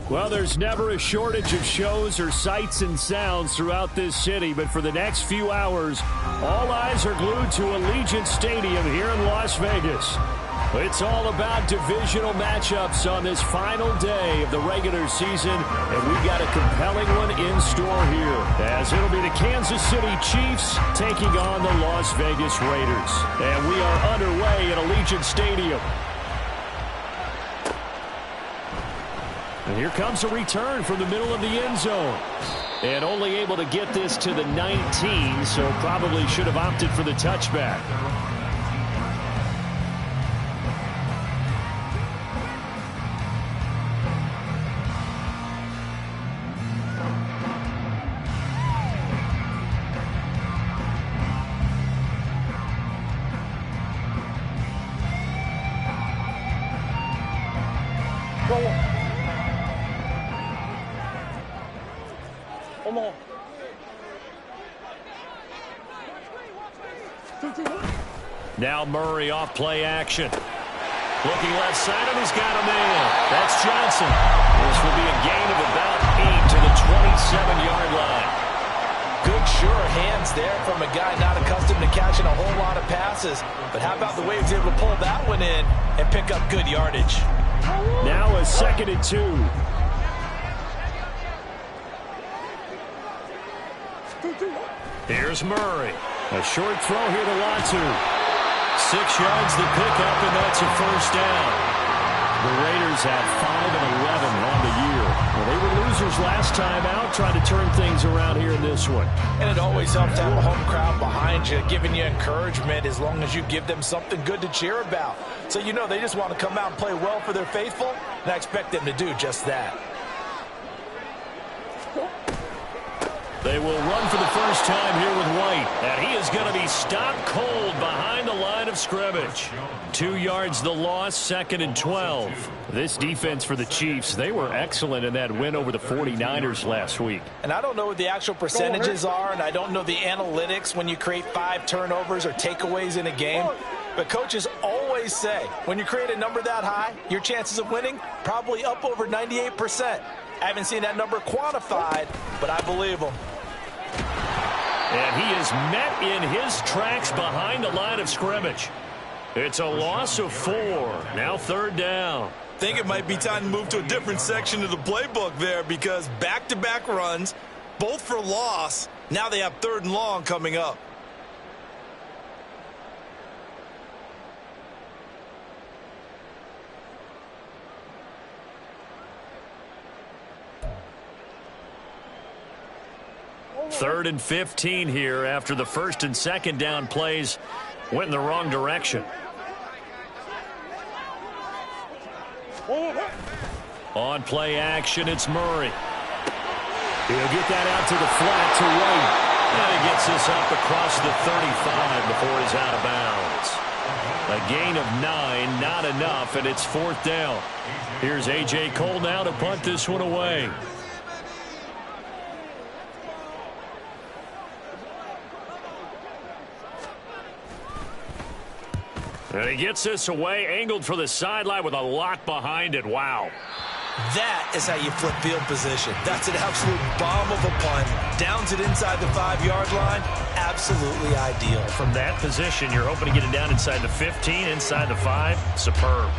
Well, there's never a shortage of shows or sights and sounds throughout this city, but for the next few hours, all eyes are glued to Allegiant Stadium here in Las Vegas. It's all about divisional matchups on this final day of the regular season, and we've got a compelling one in store here, as it'll be the Kansas City Chiefs taking on the Las Vegas Raiders. And we are underway at Allegiant Stadium. And here comes a return from the middle of the end zone. And only able to get this to the 19, so probably should have opted for the touchback. Now Murray off play action. Looking left side, and he's got a man. That's Johnson. This will be a gain of about 8 to the 27-yard line. Good, sure hands there from a guy not accustomed to catching a whole lot of passes. But how about the way he was able to pull that one in and pick up good yardage? Now a 2nd and 2. Here's Murray. A short throw here to Latu. 6 yards the pickup, and that's a first down. The Raiders have 5-11 on the year. Well, they were losers last time out, trying to turn things around here in this one. And it always helps to have a home crowd behind you, giving you encouragement as long as you give them something good to cheer about. So you know they just want to come out and play well for their faithful, and I expect them to do just that. They will run for the first time here with White. And he is going to be stopped cold behind the line of scrimmage. 2 yards the loss, 2nd and 12. This defense for the Chiefs, they were excellent in that win over the 49ers last week. And I don't know what the actual percentages are, and I don't know the analytics when you create 5 turnovers or takeaways in a game. But coaches always say, when you create a number that high, your chances of winning probably up over 98%. I haven't seen that number quantified, but I believe them. And he is met in his tracks behind the line of scrimmage. It's a loss of 4. Now 3rd down. Think it might be time to move to a different section of the playbook there, because back-to-back runs, both for loss. Now they have 3rd and long coming up. Third and 15 here after the 1st and 2nd down plays went in the wrong direction. On play action, it's Murray. He'll get that out to the flat to White. And he gets this up across the 35 before he's out of bounds. A gain of 9, not enough, and it's 4th down. Here's A.J. Cole now to punt this one away. And he gets this away, angled for the sideline with a lot behind it. Wow. That is how you flip field position. That's an absolute bomb of a punt. Downs it inside the 5-yard line. Absolutely ideal. From that position, you're hoping to get it down inside the 15, inside the 5. Superb.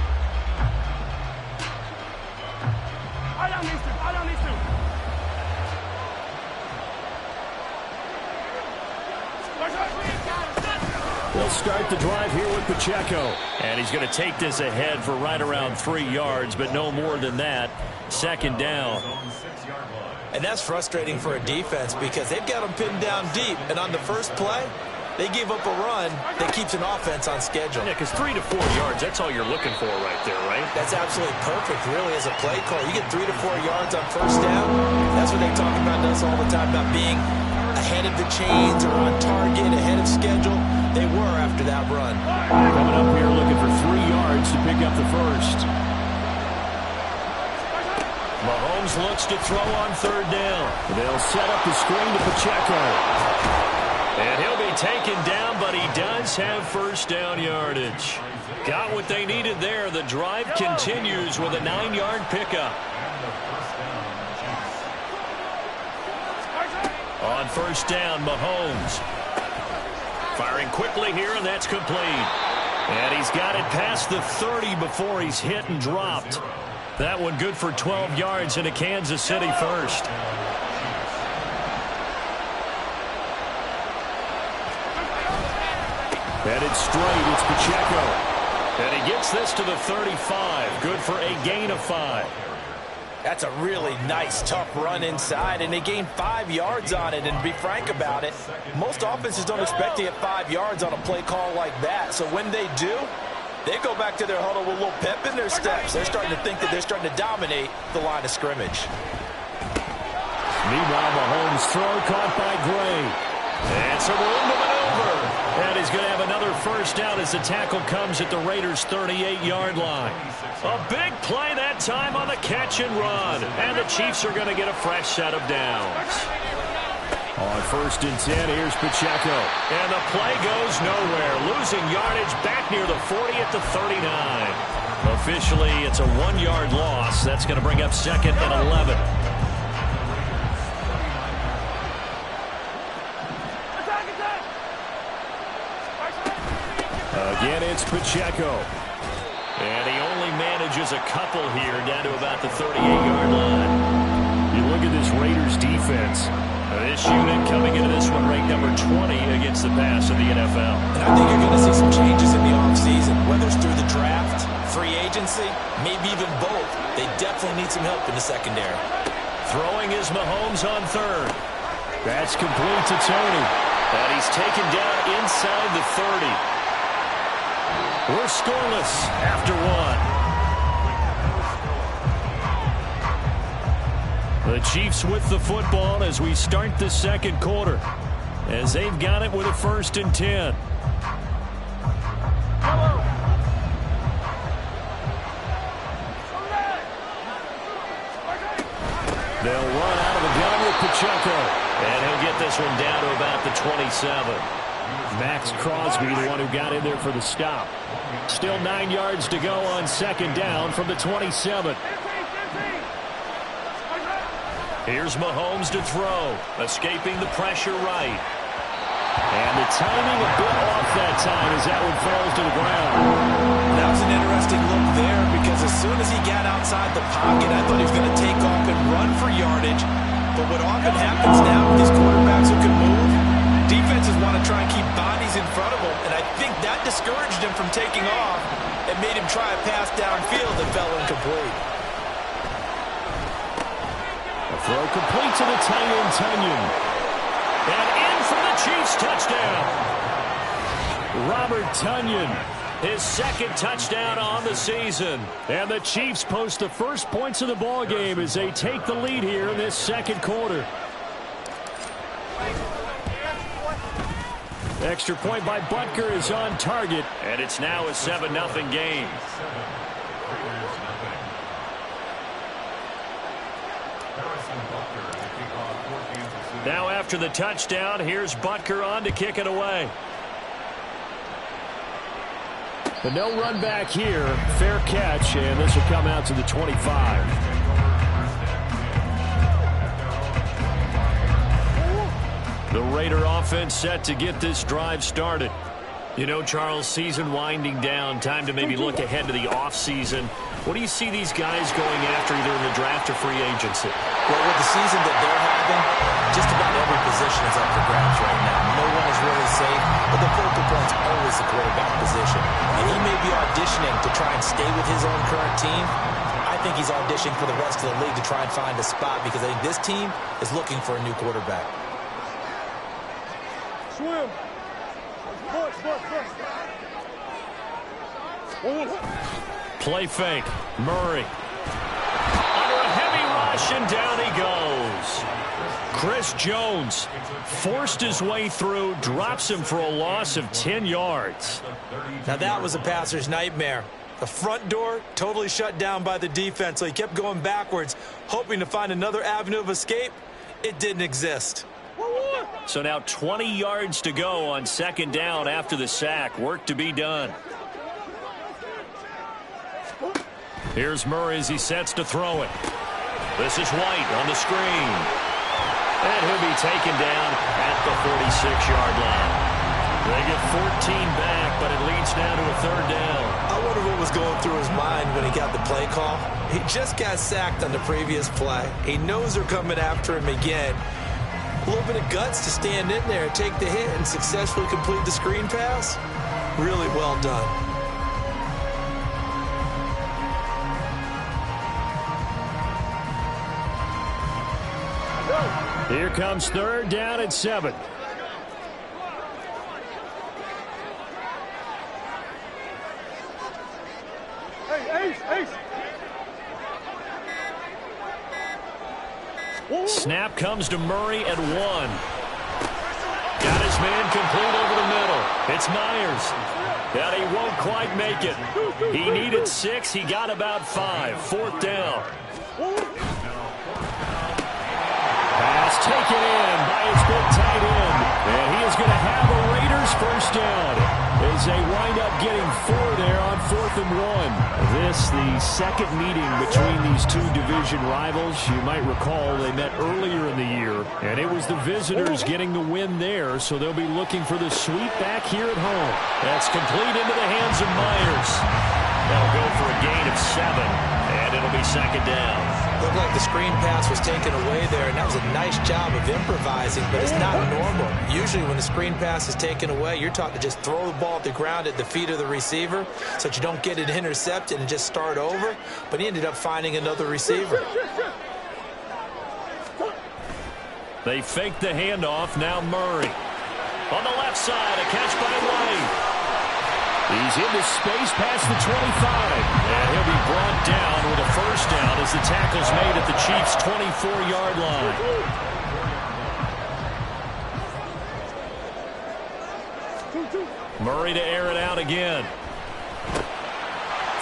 They'll start the drive here with Pacheco. And he's going to take this ahead for right around 3 yards, but no more than that. 2nd down. And that's frustrating for a defense because they've got them pinned down deep. And on the first play, they gave up a run that keeps an offense on schedule. Yeah, because 3 to 4 yards, that's all you're looking for right there, right? That's absolutely perfect, really, as a play call. You get 3 to 4 yards on first down. That's what they talk about us all the time, about being ahead of the chains or on target, ahead of schedule. They were after that run. Coming up here looking for 3 yards to pick up the first. Mahomes looks to throw on 3rd down. They'll set up the screen to Pacheco. And he'll be taken down, but he does have first down yardage. Got what they needed there. The drive continues with a 9-yard pickup. On first down, Mahomes. Firing quickly here, and that's complete. And he's got it past the 30 before he's hit and dropped. That one good for 12 yards into Kansas City first. Headed straight, it's Pacheco. And he gets this to the 35. Good for a gain of 5. That's a really nice, tough run inside, and they gained 5 yards on it. And to be frank about it, most offenses don't expect to get 5 yards on a play call like that. So when they do, they go back to their huddle with a little pep in their steps. They're starting to think that they're starting to dominate the line of scrimmage. Meanwhile, Mahomes' throw caught by Gray. And some room to maneuver. And he's going to have another first down as the tackle comes at the Raiders' 38-yard line. A big play that time on the catch and run. And the Chiefs are going to get a fresh set of downs. On first and 10, here's Pacheco. And the play goes nowhere. Losing yardage back near the 40 at the 39. Officially, it's a 1-yard loss. That's going to bring up second and 11. Again, it's Pacheco. And he only manages a couple here down to about the 38-yard line. You look at this Raiders defense. This unit coming into this one ranked number 20 against the pass in the NFL. And I think you're going to see some changes in the offseason, whether it's through the draft, free agency, maybe even both. They definitely need some help in the secondary. Throwing is Mahomes on third. That's complete to Tony. And he's taken down inside the 30. We're scoreless after one. The Chiefs with the football as we start the second quarter, as they've got it with a first and 10. They'll run out of the gun with Pacheco, and he'll get this one down to about the 27. Max Crosby, the one who got in there for the stop. Still 9 yards to go on second down from the 27. Here's Mahomes to throw, escaping the pressure right. And the timing a bit off that time as that one falls to the ground. That was an interesting look there because as soon as he got outside the pocket, I thought he was going to take off and run for yardage. But what often happens now with these quarterbacks who can move, defenses want to try and keep bodies in front of them, and I think that discouraged him from taking off and made him try a pass downfield that fell incomplete. A throw complete to the tight end, Tunyon. And in for the Chiefs touchdown. Robert Tunyon, his second touchdown on the season. And the Chiefs post the first points of the ball game as they take the lead here in this second quarter. Extra point by Butker is on target, and it's now a 7-0 game. Now after the touchdown, here's Butker on to kick it away. But no run back here. Fair catch, and this will come out to the 25. The Raider offense set to get this drive started. You know, Charles, season winding down, time to maybe look ahead to the offseason. What do you see these guys going after either in the draft or free agency? Well, with the season that they're having, just about every position is up for grabs right now. No one is really safe, but the focal point's always the quarterback position. And he may be auditioning to try and stay with his own current team. I think he's auditioning for the rest of the league to try and find a spot because I think this team is looking for a new quarterback. Swim. Play fake. Murray. Under a heavy rush, and down he goes. Chris Jones forced his way through, drops him for a loss of 10 yards. Now that was a passer's nightmare. The front door totally shut down by the defense, so he kept going backwards, hoping to find another avenue of escape. It didn't exist. So now 20 yards to go on second down after the sack. Work to be done. Here's Murray as he sets to throw it. This is White on the screen. And he'll be taken down at the 46-yard line. They get 14 back, but it leads now to a third down. I wonder what was going through his mind when he got the play call. He just got sacked on the previous play. He knows they're coming after him again. A little bit of guts to stand in there, take the hit, and successfully complete the screen pass. Really well done. Here comes third down at 7. Snap comes to Murray at 1. Got his man complete over the middle. It's Myers. And he won't quite make it. He needed 6. He got about 5. Fourth down. Pass taken in by his big tight end. And he is going to have a Raiders first down as they wind up getting 4 there on 4th and 1. This, the second meeting between these two division rivals. You might recall they met earlier in the year, and it was the visitors getting the win there, so they'll be looking for the sweep back here at home. That's complete into the hands of Myers. They'll go for a gain of 7, and it'll be second down. Looked like the screen pass was taken away there, and that was a nice job of improvising, but it's not normal. Usually when the screen pass is taken away, you're taught to just throw the ball at the ground at the feet of the receiver so that you don't get it intercepted and just start over, but he ended up finding another receiver. They fake the handoff. Now Murray. On the left side, a catch by White. He's into space past the 25. And he'll be brought down with a first down as the tackle's made at the Chiefs' 24-yard line. Murray to air it out again.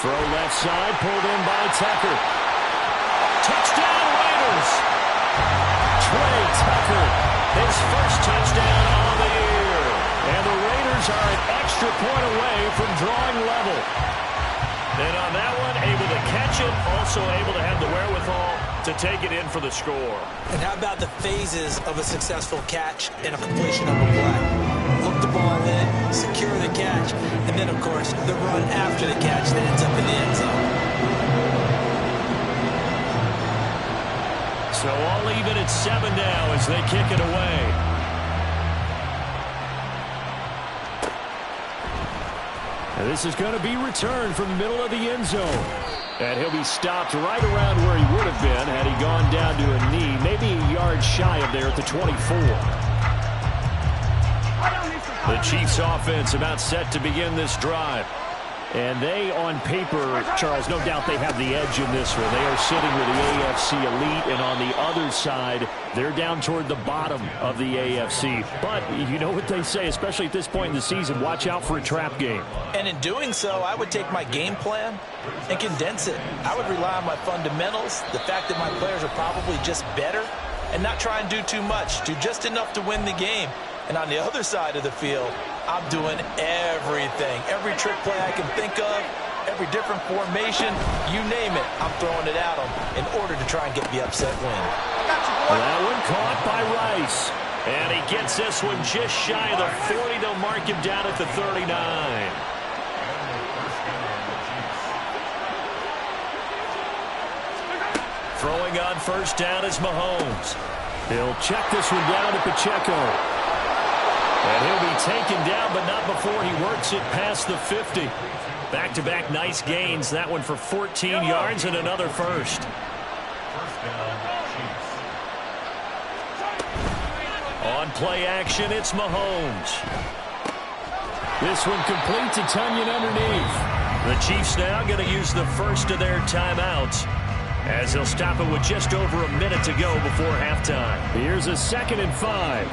Throw left side, pulled in by Tucker. Touchdown Raiders! Trey Tucker, his first touchdown on the year. And the Raiders are an extra point away from drawing level. And on that one, able to catch it, also able to have the wherewithal to take it in for the score. And how about the phases of a successful catch and a completion of a play? Look the ball in, secure the catch, and then, of course, the run after the catch that ends up in the end zone. So all even at 7 now as they kick it away. And this is going to be returned from the middle of the end zone. And he'll be stopped right around where he would have been had he gone down to a knee, maybe a yard shy of there at the 24. The Chiefs offense about set to begin this drive. And they, on paper, Charles, no doubt they have the edge in this one. They are sitting with the AFC elite, and on the other side, they're down toward the bottom of the AFC. But you know what they say, especially at this point in the season, watch out for a trap game. And in doing so, I would take my game plan and condense it. I would rely on my fundamentals, the fact that my players are probably just better, and not try and do too much, do just enough to win the game. And on the other side of the field, I'm doing everything. Every trick play I can think of, every different formation, you name it, I'm throwing it at them in order to try and get the upset win. That one caught by Rice. And he gets this one just shy of the 40. They'll mark him down at the 39. Throwing on first down is Mahomes. He'll check this one down to Pacheco. And he'll be taken down, but not before he works it past the 50. Back-to-back nice gains. That one for 14 yards and another first. On play action, it's Mahomes. This one complete to Tunyon underneath. The Chiefs now going to use the first of their timeouts as they'll stop it with just over a minute to go before halftime. Here's a 2nd and 5.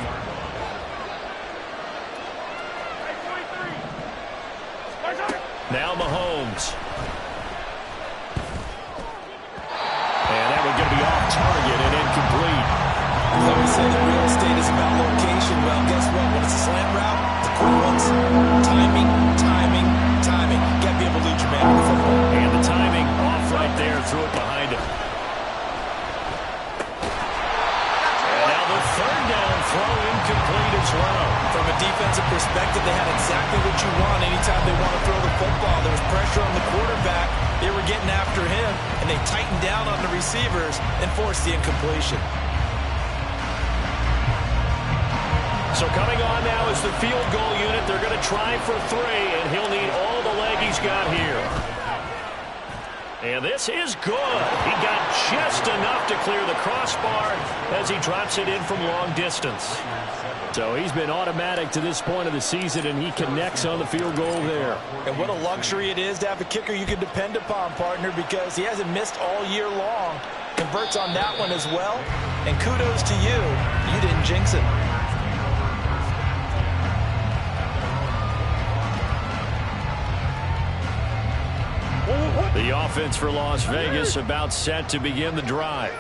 Now Mahomes. And that one going to be off target and incomplete. They always say that real estate is about location. Well, guess what? When it's a slant route, the quick ones, timing, timing, timing. You got to be able to lead your man in the football. And the timing off right there. Threw it behind him. And now the 3rd defensive perspective, they had exactly what you want anytime they want to throw the football. There was pressure on the quarterback. They were getting after him, and they tightened down on the receivers and forced the incompletion. So coming on now is the field goal unit. They're going to try for 3, and he'll need all the leg he's got here. And this is good. He got just enough to clear the crossbar as he drops it in from long distance. So he's been automatic to this point of the season, and he connects on the field goal there. And what a luxury it is to have a kicker you can depend upon, partner, because he hasn't missed all year long. Converts on that one as well. And kudos to you. You didn't jinx it. The offense for Las Vegas about set to begin the drive.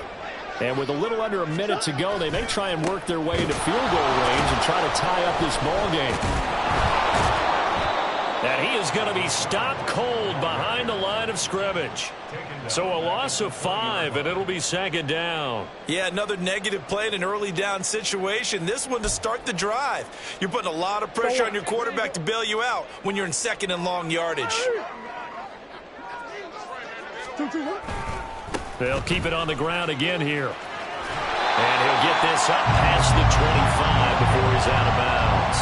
And with a little under a minute to go, they may try and work their way into field goal range and try to tie up this ball game. And he is going to be stopped cold behind the line of scrimmage. So a loss of 5, and it'll be second down. Yeah, another negative play in an early down situation. This one to start the drive. You're putting a lot of pressure on your quarterback to bail you out when you're in second and long yardage. They'll keep it on the ground again here. And he'll get this up past the 25 before he's out of bounds.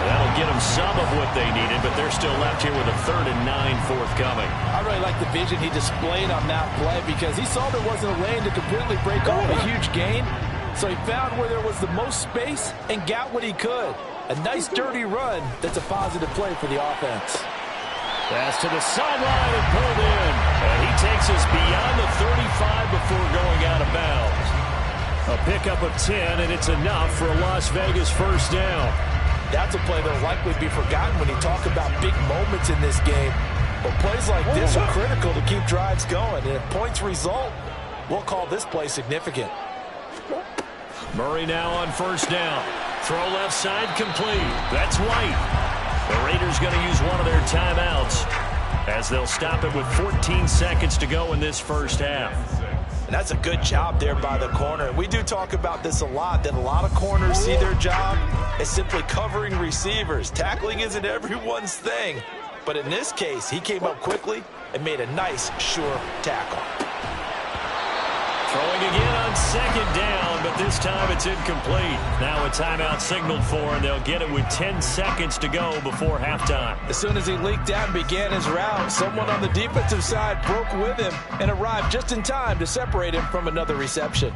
That'll get them some of what they needed, but they're still left here with a 3rd and 9 forthcoming. I really like the vision he displayed on that play because he saw there wasn't a lane to completely break off a huge gain. So he found where there was the most space and got what he could. A nice dirty run that's a positive play for the offense. Pass to the sideline and pulled in. And he takes us beyond the 35 before going out of bounds. A pickup of 10, and it's enough for a Las Vegas first down. That's a play that will likely be forgotten when you talk about big moments in this game. But plays like this are critical to keep drives going. And if points result, we'll call this play significant. Murray now on first down. Throw left side complete. That's White. The Raiders going to use one of their timeouts as they'll stop it with 14 seconds to go in this first half. And that's a good job there by the corner. We do talk about this a lot, that a lot of corners see their job as simply covering receivers. Tackling isn't everyone's thing. But in this case, he came up quickly and made a nice, sure tackle. Throwing again on second down, but this time it's incomplete. Now a timeout signaled for, and they'll get it with 10 seconds to go before halftime. As soon as he leaked out and began his route, someone on the defensive side broke with him and arrived just in time to separate him from another reception.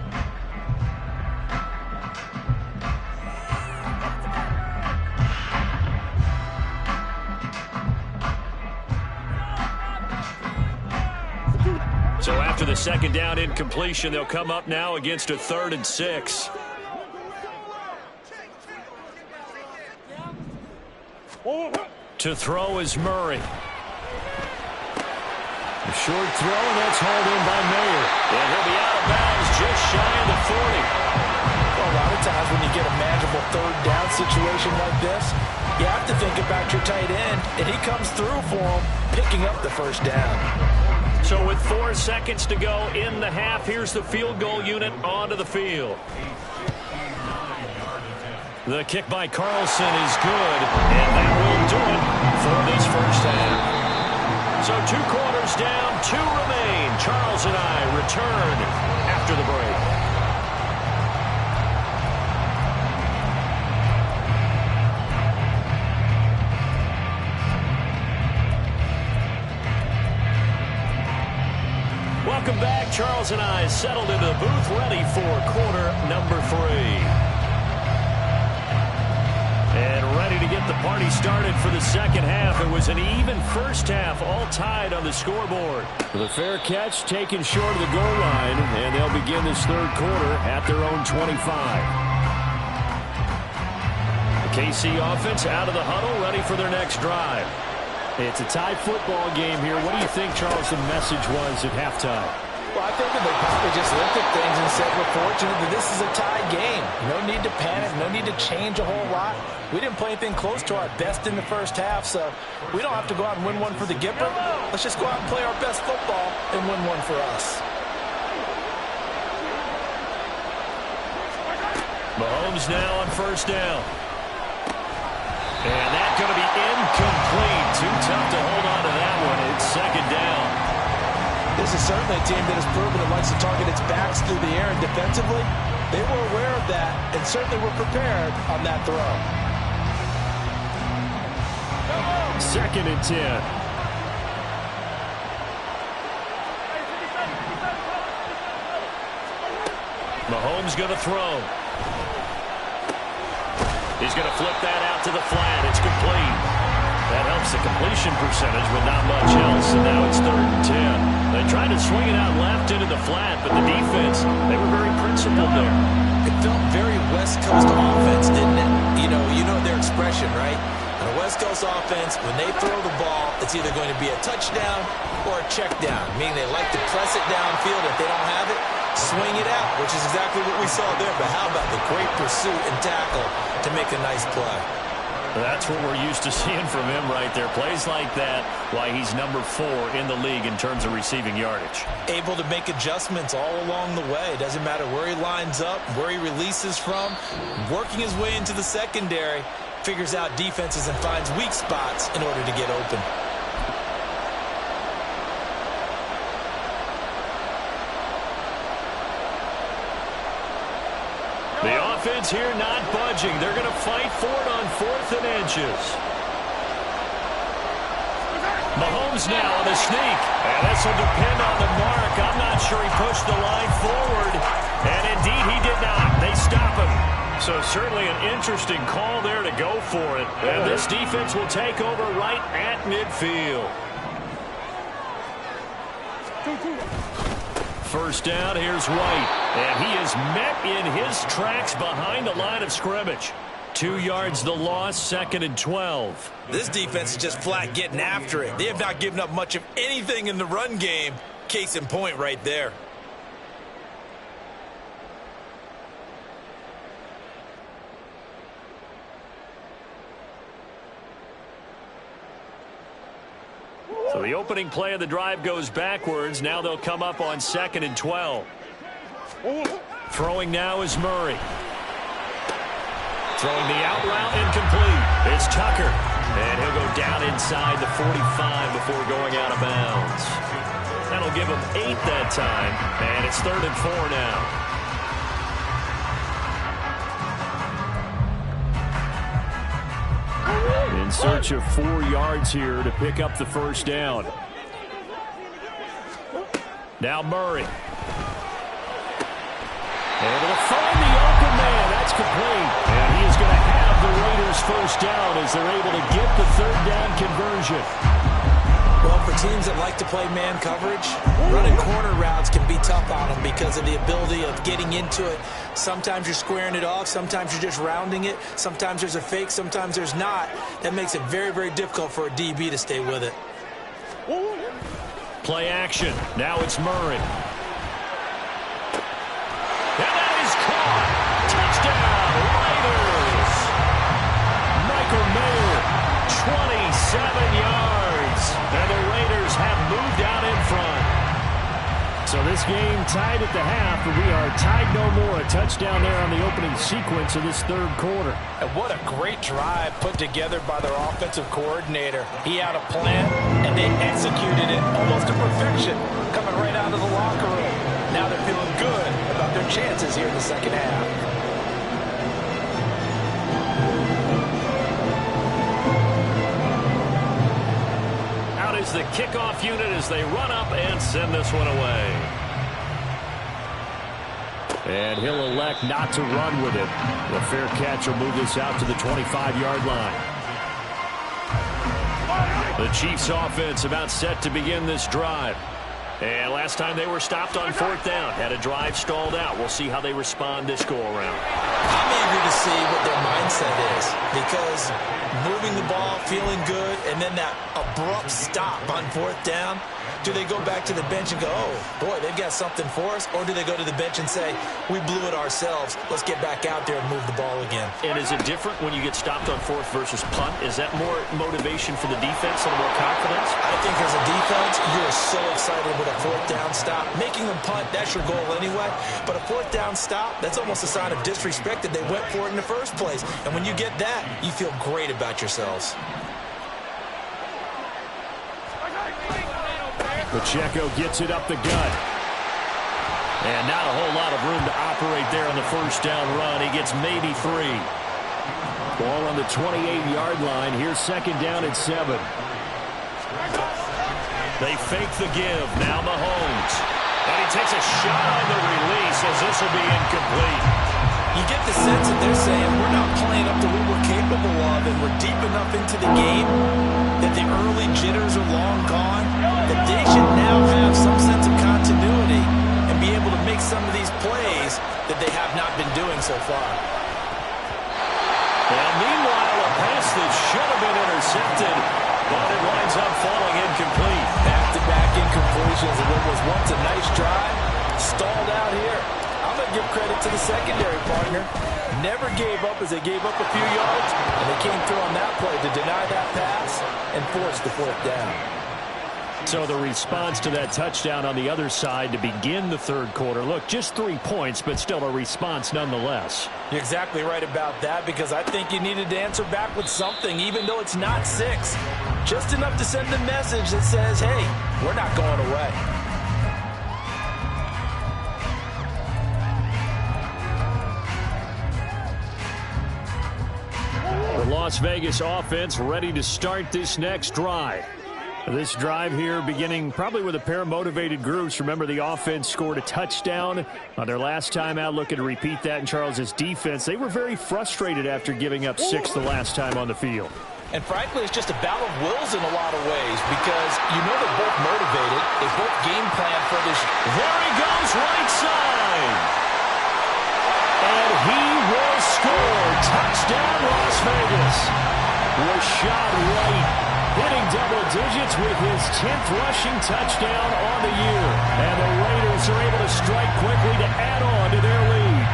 So after the second down incompletion, they'll come up now against a 3rd and 6. To throw is Murray. A short throw, and that's hauled in by Mayer. And he'll be out of bounds just shy of the 40. Well, a lot of times when you get a manageable 3rd down situation like this, you have to think about your tight end, and he comes through for him, picking up the first down. So with 4 seconds to go in the half, here's the field goal unit onto the field. The kick by Carlson is good, and that will do it for this first half. So 2 quarters down, 2 remain. Charles and I return after the break. Welcome back. Charles and I settled into the booth, ready for quarter number 3. And ready to get the party started for the second half. It was an even first half, all tied on the scoreboard. The fair catch taken short of the goal line, and they'll begin this 3rd quarter at their own 25. The KC offense out of the huddle, ready for their next drive. It's a tie football game here. What do you think, Charles, the message was at halftime? Well, I think that they probably just looked at things and said, we're fortunate that this is a tie game. No need to panic, no need to change a whole lot. We didn't play anything close to our best in the first half, so we don't have to go out and win one for the Gipper. Let's just go out and play our best football and win one for us. Mahomes now on first down. And that's going to be incomplete. Too tough to hold on to that one. It's second down. This is certainly a team that has proven it likes to target its backs through the air, and defensively, they were aware of that and certainly were prepared on that throw. Second and 10. Mahomes going to throw. He's going to flip that out to the flat. It's complete. That helps the completion percentage, but not much else. And now it's third and 10. They tried to swing it out left into the flat, but the defense, they were very principled there. It felt very West Coast offense, didn't it? You know their expression, right? On a West Coast offense, when they throw the ball, it's either going to be a touchdown or a check down, meaning they like to press it downfield. If they don't have it, swing it out, which is exactly what we saw there. But how about the great pursuit and tackle to make a nice play? That's what we're used to seeing from him right there. Plays like that, why he's number 4 in the league in terms of receiving yardage. Able to make adjustments all along the way. Doesn't matter where he lines up, where he releases from. Working his way into the secondary, figures out defenses and finds weak spots in order to get open. The offense here not budging. They're going to fight for it on 4th and inches. Mahomes now on the sneak. And this will depend on the mark. I'm not sure he pushed the line forward. And indeed he did not. They stop him. So certainly an interesting call there to go for it. And this defense will take over right at midfield. First down, here's White. And he is met in his tracks behind the line of scrimmage. 2 yards the loss, 2nd and 12. This defense is just flat getting after it. They have not given up much of anything in the run game. Case in point right there. So the opening play of the drive goes backwards. Now they'll come up on 2nd and 12. Throwing now is Murray. Throwing the out route incomplete. It's Tucker. And he'll go down inside the 45 before going out of bounds. That'll give him 8 that time. And it's 3rd and 4 now. In search of 4 yards here to pick up the first down. Now Murray. Able to find the open man. That's complete. And he is going to have the Raiders first down as they're able to get the 3rd down conversion. Well, for teams that like to play man coverage, running corner routes can be tough on them because of the ability of getting into it. Sometimes you're squaring it off. Sometimes you're just rounding it. Sometimes there's a fake. Sometimes there's not. That makes it very, very difficult for a DB to stay with it. Play action. Now it's Murray. And that is caught. Touchdown, Raiders. Michael Mayer, 27 yards. And the Raiders have moved out in front. So this game tied at the half, but we are tied no more. A touchdown there on the opening sequence of this 3rd quarter. And what a great drive put together by their offensive coordinator. He had a plan, and they executed it almost to perfection, coming right out of the locker room. Now they're feeling good about their chances here in the second half. Is the kickoff unit as they run up and send this one away. And he'll elect not to run with it. The fair catch will move this out to the 25-yard line. The Chiefs offense about set to begin this drive. And last time they were stopped on 4th down. Had a drive stalled out. We'll see how they respond this go-around. I'm eager to see what their mindset is, because moving the ball, feeling good, and then that abrupt stop on 4th down, do they go back to the bench and go, oh, boy, they've got something for us? Or do they go to the bench and say, we blew it ourselves, let's get back out there and move the ball again? And is it different when you get stopped on 4th versus punt? Is that more motivation for the defense and more confidence? I think as a defense, you're so excited with a a fourth down stop. Making them punt, that's your goal anyway. But a fourth down stop, that's almost a sign of disrespect that they went for it in the first place. And when you get that, you feel great about yourselves. Pacheco gets it up the gut. And not a whole lot of room to operate there on the first down run. He gets maybe 3. Ball on the 28-yard line. Here's second down at 7. They fake the give. Now Mahomes. And he takes a shot on the release as this will be incomplete. You get the sense that they're saying we're not playing up to what we're capable of, and we're deep enough into the game that the early jitters are long gone, that they should now have some sense of continuity and be able to make some of these plays that they have not been doing so far. And meanwhile, a pass that should have been intercepted, but it winds up falling incomplete. Back-to-back incompletions, and what was once a nice drive stalled out here. I'm going to give credit to the secondary partner. Never gave up as they gave up a few yards, and they came through on that play to deny that pass and force the fourth down. So the response to that touchdown on the other side to begin the third quarter. Look, just 3 points, but still a response nonetheless. You're exactly right about that, because I think you needed to answer back with something, even though it's not 6. Just enough to send a message that says, hey, we're not going away. The Las Vegas offense ready to start this next drive. This drive here beginning probably with a pair of motivated groups. Remember, the offense scored a touchdown on their last time out. Looking to repeat that in Charles's defense. They were very frustrated after giving up 6 the last time on the field. And frankly, it's just a battle of wills in a lot of ways, because you know they're both motivated. They both game plan for this. There he goes, right side. And he will score. Touchdown, Las Vegas. Rashad White hitting double digits with his 10th rushing touchdown on the year. And the Raiders are able to strike quickly to add on to their lead.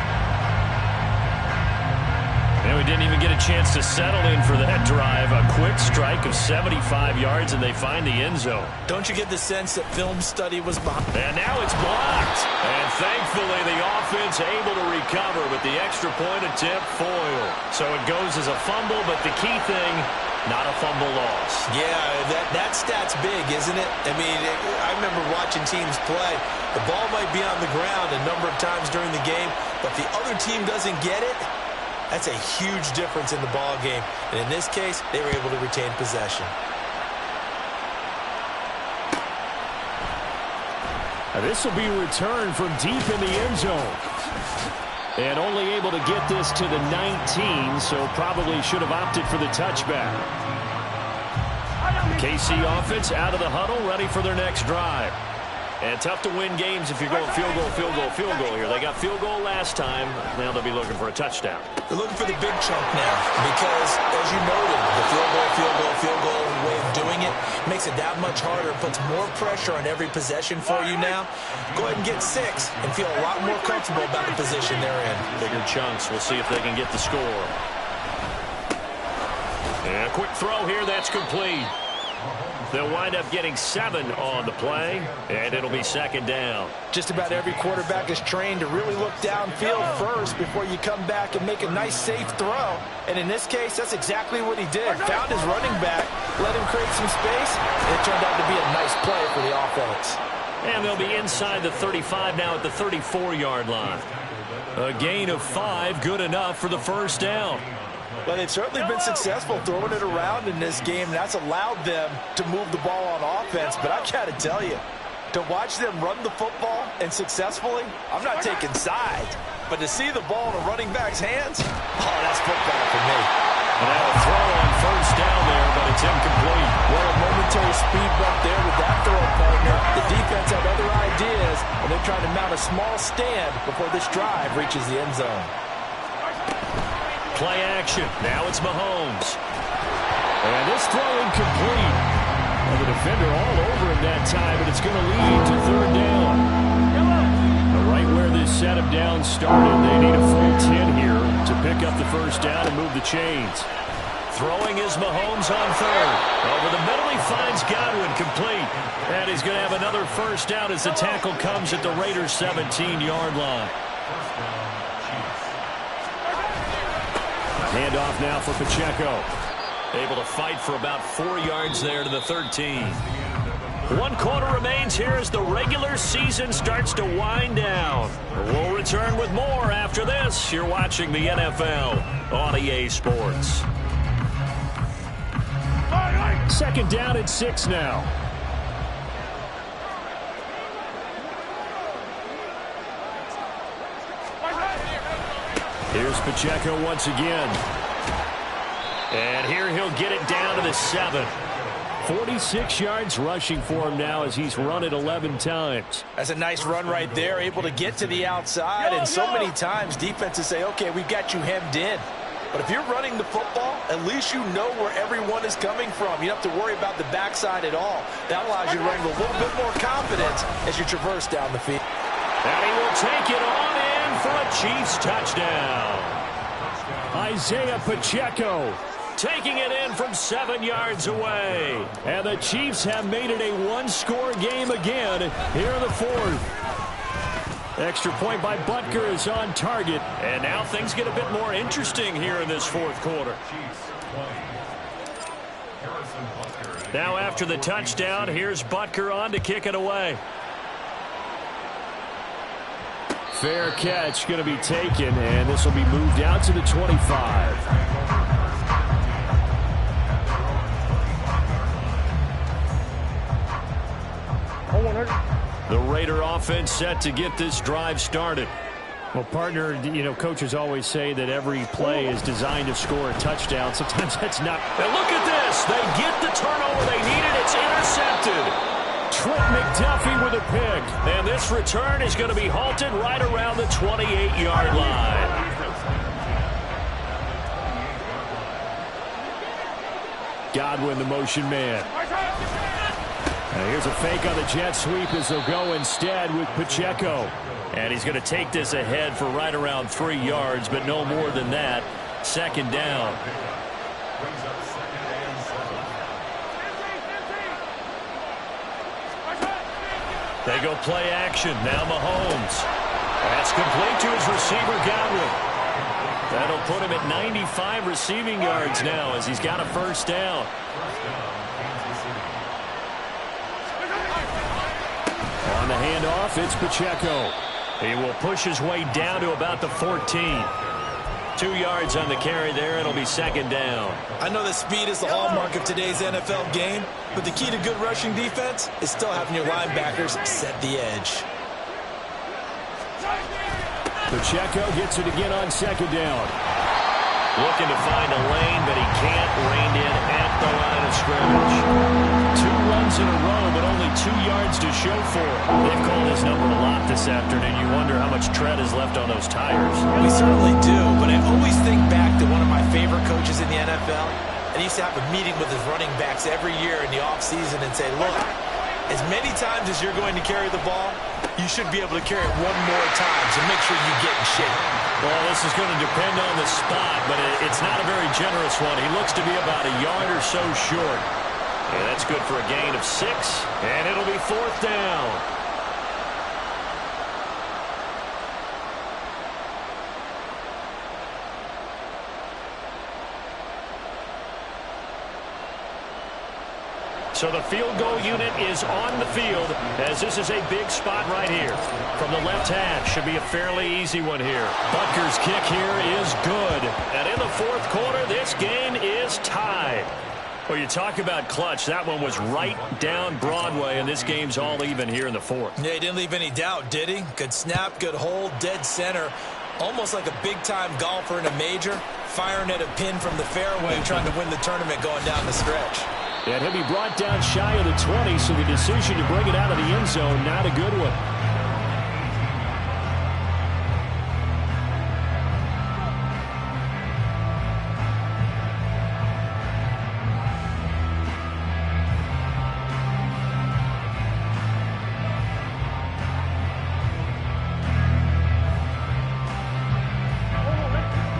And we didn't even get a chance to settle in for that drive. A quick strike of 75 yards, and they find the end zone. Don't you get the sense that film study was behind? And now it's blocked. And thankfully, the offense able to recover with the extra point attempt foiled. So it goes as a fumble, but the key thing, not a fumble loss. Yeah, that stat's big, isn't it? I mean, I remember watching teams play. The ball might be on the ground a number of times during the game, but if the other team doesn't get it, that's a huge difference in the ball game. And in this case, they were able to retain possession. This will be returned from deep in the end zone. And only able to get this to the 19, so probably should have opted for the touchback. KC offense out of the huddle, ready for their next drive. And tough to win games if you're going field goal, field goal, field goal here. They got field goal last time. Now they'll be looking for a touchdown. They're looking for the big chunk now, because, as you noted, the field goal way of doing it makes it that much harder. It puts more pressure on every possession for you now. Go ahead and get 6 and feel a lot more comfortable about the position they're in. Bigger chunks. We'll see if they can get the score. And a quick throw here. That's complete. They'll wind up getting 7 on the play, and it'll be second down. Just about every quarterback is trained to really look downfield first before you come back and make a nice, safe throw. And in this case, that's exactly what he did. Found his running back, let him create some space, and it turned out to be a nice play for the offense. And they'll be inside the 35 now at the 34-yard line. A gain of 5, good enough for the first down. Well, they've certainly been successful throwing it around in this game, and that's allowed them to move the ball on offense. But I got to tell you, to watch them run the football and successfully, I'm not taking sides. But to see the ball in a running back's hands, oh, that's football for me. And now a throw on first down there, but it's incomplete. Well, a momentary speed bump there with that throw, partner. The defense had other ideas, and they're trying to mount a small stand before this drive reaches the end zone. Play action. Now it's Mahomes. And this throw incomplete. And the defender all over him that time, but it's going to lead to third down. Right where this setup down started, they need a full 10 here to pick up the first down and move the chains. Throwing is Mahomes on third. Over the middle, he finds Godwin complete. And he's going to have another first down as the tackle comes at the Raiders' 17-yard line. Handoff now for Pacheco. Able to fight for about 4 yards there to the 13. 1 quarter remains here as the regular season starts to wind down. We'll return with more after this. You're watching the NFL on EA Sports. Second down and 6 now. Here's Pacheco once again. And here he'll get it down to the 7. 46 yards rushing for him now as he's run it 11 times. That's a nice run right there, able to get to the outside. And so many times defenses say, okay, we've got you hemmed in. But if you're running the football, at least you know where everyone is coming from. You don't have to worry about the backside at all. That allows you to run with a little bit more confidence as you traverse down the field. And he will take it on in for a Chiefs touchdown. Isaiah Pacheco taking it in from 7 yards away. And the Chiefs have made it a one-score game again here in the fourth. Extra point by Butker is on target. And now things get a bit more interesting here in this fourth quarter. Now after the touchdown, here's Butker on to kick it away. Fair catch going to be taken, and this will be moved out to the 25. The Raider offense set to get this drive started. Well, partner, you know, coaches always say that every play is designed to score a touchdown. Sometimes that's not. And look at this. They get the turnover they needed. It's intercepted. Trent McDuffie with a pick. And this return is going to be halted right around the 28-yard line. Godwin, the motion man. Now here's a fake on the jet sweep as they'll go instead with Pacheco. And he's going to take this ahead for right around 3 yards, but no more than that. Second down. They go play action. Now Mahomes. That's complete to his receiver, Godwin. That'll put him at 95 receiving yards now as he's got a first down. On the handoff, it's Pacheco. He will push his way down to about the 14. 2 yards on the carry there. It'll be second down. I know that speed is the hallmark of today's NFL game, but the key to good rushing defense is still having your linebackers set the edge. Pacheco gets it again on second down. Looking to find a lane, but he can't. Reined in at the line of scrimmage. 2 runs in a row, but only 2 yards to show for it. They've called his number a lot this afternoon. You wonder how much tread is left on those tires. We certainly do, but I always think back to one of my favorite coaches in the NFL. And he used to have a meeting with his running backs every year in the offseason and say, look, as many times as you're going to carry the ball, you should be able to carry it 1 more time, so make sure you get in shape. Well, this is going to depend on the spot, but it's not a very generous one. He looks to be about a yard or so short. Yeah, that's good for a gain of 6, and it'll be fourth down. So the field goal unit is on the field as this is a big spot right here. From the left half, should be a fairly easy one here. Butker's kick here is good. And in the fourth quarter, this game is tied. Well, you talk about clutch. That one was right down Broadway, and this game's all even here in the fourth. Yeah, he didn't leave any doubt, did he? Good snap, good hold, dead center. Almost like a big-time golfer in a major, firing at a pin from the fairway, trying to win the tournament going down the stretch. And he'll be brought down shy of the 20, so the decision to bring it out of the end zone, not a good one.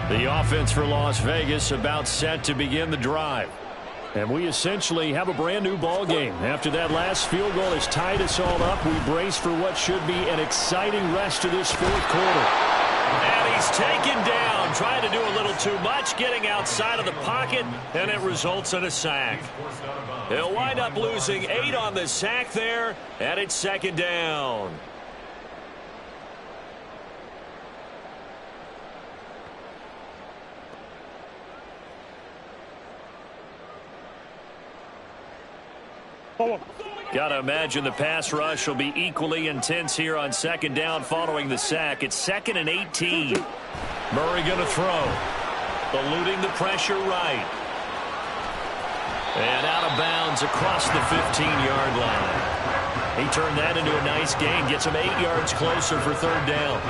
The offense for Las Vegas about set to begin the drive. And we essentially have a brand new ball game. After that last field goal has tied us all up, we brace for what should be an exciting rest of this fourth quarter. And he's taken down, trying to do a little too much, getting outside of the pocket, and it results in a sack. He'll wind up losing 8 on the sack there, and it's second down. Got to imagine the pass rush will be equally intense here on second down following the sack. It's 2nd and 18. Murray going to throw. Eluding the pressure right. And out of bounds across the 15-yard line. He turned that into a nice gain. Gets him 8 yards closer for third down.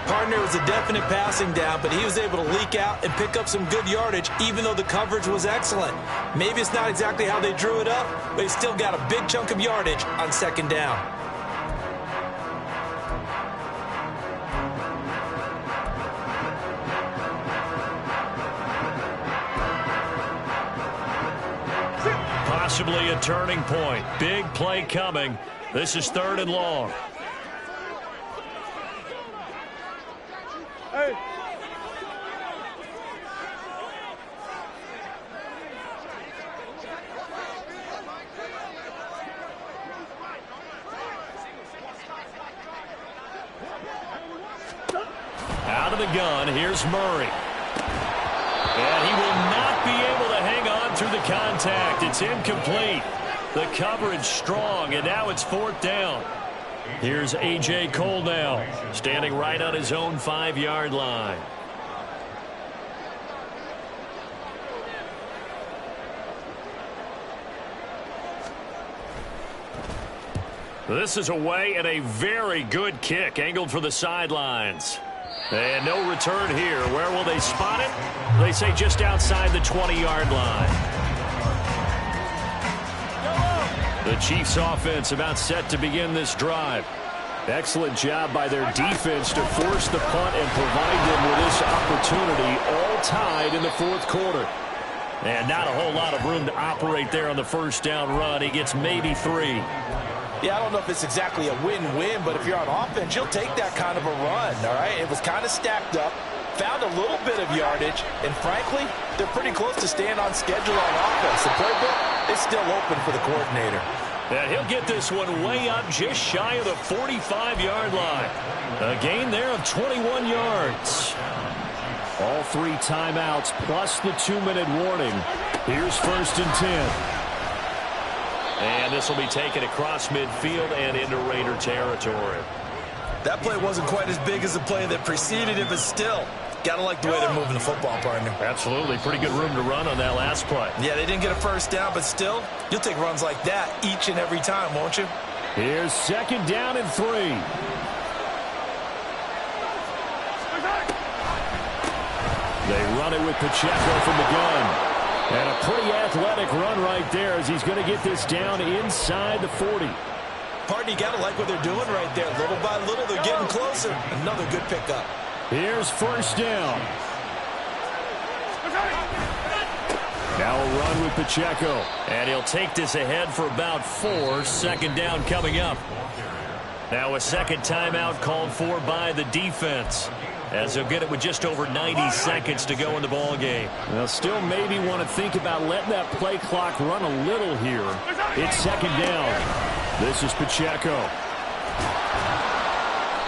Partner, was a definite passing down, but he was able to leak out and pick up some good yardage, even though the coverage was excellent. Maybe it's not exactly how they drew it up, but he still got a big chunk of yardage on second down. Possibly a turning point. Big play coming. This is 3rd and long. Hey. Out of the gun, here's Murray. And he will not be able to hang on through the contact. It's incomplete. The coverage strong, and now it's 4th down. Here's A.J. Cole now, standing right on his own 5-yard line. This is away and a very good kick, angled for the sidelines. And no return here. Where will they spot it? They say just outside the 20-yard line. The Chiefs offense about set to begin this drive. Excellent job by their defense to force the punt and provide them with this opportunity, all tied in the fourth quarter. And not a whole lot of room to operate there on the first down run. He gets maybe 3. Yeah, I don't know if it's exactly a win-win, but if you're on offense, you'll take that kind of a run, all right? It was kind of stacked up, found a little bit of yardage, and frankly, they're pretty close to staying on schedule on offense. The playbook is still open for the coordinator. And he'll get this one way up just shy of the 45-yard line. A gain there of 21 yards. All 3 timeouts plus the 2-minute warning. Here's 1st and 10. And this will be taken across midfield and into Raider territory. That play wasn't quite as big as the play that preceded it, but still, gotta like the way they're moving the football, partner. Absolutely. Pretty good room to run on that last play. Yeah, they didn't get a first down, but still, you'll take runs like that each and every time, won't you? Here's 2nd down and 3. They run it with Pacheco from the gun. And a pretty athletic run right there as he's going to get this down inside the 40. Partner, you got to like what they're doing right there. Little by little, they're getting closer. Another good pickup. Here's 1st down. Now a run with Pacheco. And he'll take this ahead for about 4. 2nd down coming up. Now a second timeout called for by the defense, as they'll get it with just over 90 seconds to go in the ball game. They'll still maybe want to think about letting that play clock run a little here. It's 2nd down. This is Pacheco.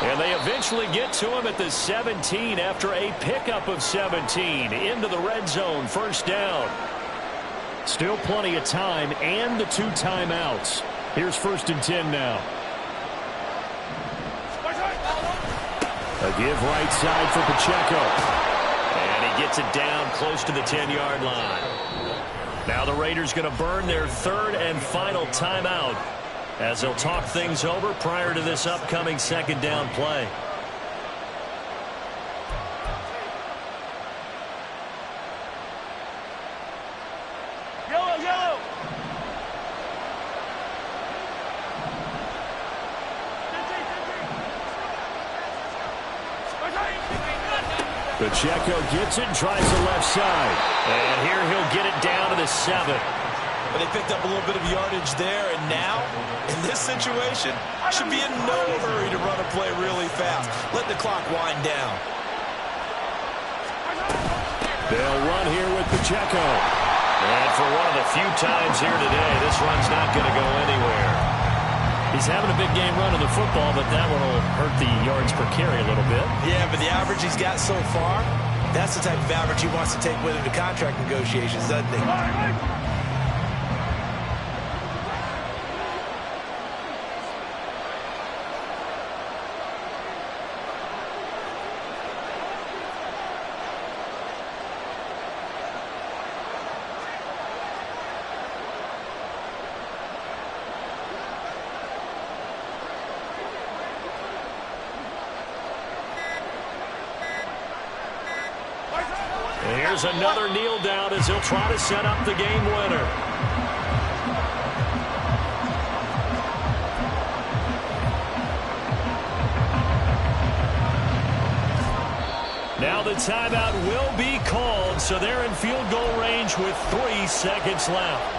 And they eventually get to him at the 17 after a pickup of 17 into the red zone. 1st down. Still plenty of time and the 2 timeouts. Here's 1st and 10 now. A give right side for Pacheco. And he gets it down close to the 10-yard line. Now the Raiders going to burn their 3rd and final timeout as they'll talk things over prior to this upcoming 2nd down play. Yellow. Pacheco gets it and tries the left side. And here he'll get it down to the 7. But they picked up a little bit of yardage there, and now, in this situation, should be in no hurry to run a play really fast. Let the clock wind down. They'll run here with Pacheco. And for one of the few times here today, this run's not going to go anywhere. He's having a big game running the football, but that one will hurt the yards per carry a little bit. Yeah, but the average he's got so far, that's the type of average he wants to take with him to contract negotiations, doesn't he? Here's another kneel down as he'll try to set up the game winner. Now the timeout will be called, so they're in field goal range with 3 seconds left.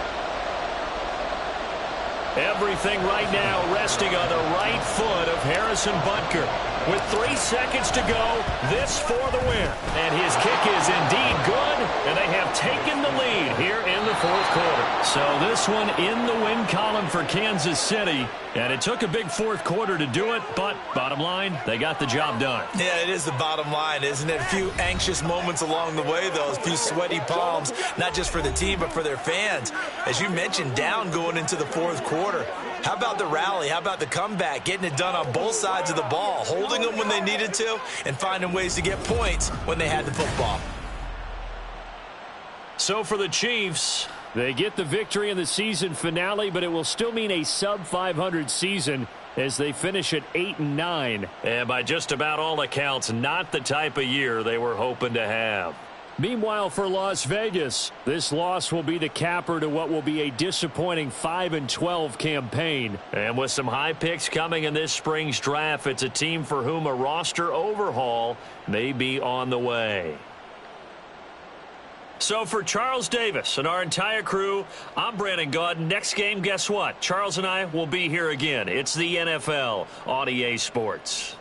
Everything right now resting on the right foot of Harrison Butker. With 3 seconds to go, this for the win. And his kick is indeed good, and they have taken the lead here in the 4th quarter. So this one in the win column for Kansas City, and it took a big 4th quarter to do it, but bottom line, they got the job done. Yeah, it is the bottom line, isn't it? A few anxious moments along the way, though, a few sweaty palms, not just for the team, but for their fans. As you mentioned, down going into the 4th quarter. How about the rally? How about the comeback? Getting it done on both sides of the ball, holding them when they needed to, and finding ways to get points when they had the football. So for the Chiefs, they get the victory in the season finale, but it will still mean a sub-500 season as they finish at 8-9. And by just about all accounts, not the type of year they were hoping to have. Meanwhile, for Las Vegas, this loss will be the capper to what will be a disappointing 5-12 campaign. And with some high picks coming in this spring's draft, it's a team for whom a roster overhaul may be on the way. So for Charles Davis and our entire crew, I'm Brandon Gaudin. Next game, guess what? Charles and I will be here again. It's the NFL on EA Sports.